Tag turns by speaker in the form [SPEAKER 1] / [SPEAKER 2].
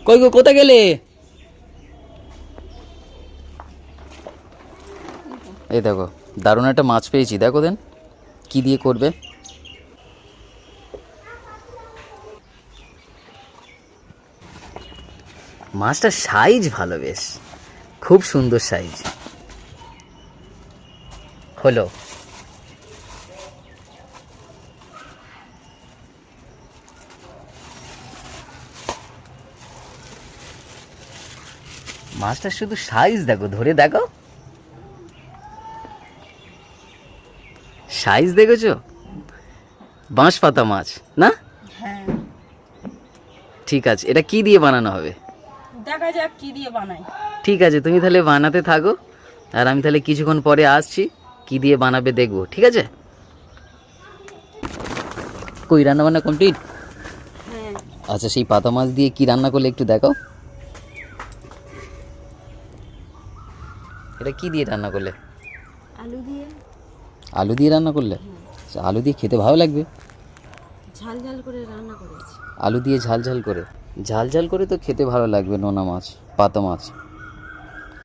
[SPEAKER 1] কই গো, কোথায় গেলে? এই দেখো, দারুণ একটা মাছ পেয়েছি, দেখো দেন কি দিয়ে করবে। মাছটার সাইজ ভালো, বেশ খুব সুন্দর সাইজ হলো। মাছটার শুধু সাইজ দেখো, ধরে দেখো, সাইজ দেখেছো? বাঁশ পাতা মাছ না?
[SPEAKER 2] হ্যাঁ,
[SPEAKER 1] ঠিক আছে, এটা কি দিয়ে বানানো হবে?
[SPEAKER 2] দেখা যাক কি দিয়ে বানাই।
[SPEAKER 1] ঠিক আছে, তুমি তাহলে বানাতে থাকো, আর আমি তাহলে কিছুক্ষণ পরে আসছি, কি দিয়ে বানাবে দেখবো, ঠিক আছে? কই রান্না বান্না কমপ্লিট?
[SPEAKER 2] হ্যাঁ,
[SPEAKER 1] আচ্ছা, সেই পাতা মাছ দিয়ে কি রান্না করলে একটু দেখাও। এটা কি দিয়ে রান্না করলে?
[SPEAKER 2] আলু দিয়ে।
[SPEAKER 1] আলু দিয়ে রান্না করলে? আচ্ছা, আলু দিয়ে খেতে ভালো লাগবে।
[SPEAKER 2] ঝাল ঝাল করে রান্না করেছি।
[SPEAKER 1] আলু দিয়ে ঝাল ঝাল করে, ঝাল ঝাল করে তো খেতে ভালো লাগবে নোনা মাছ, পাতা মাছ।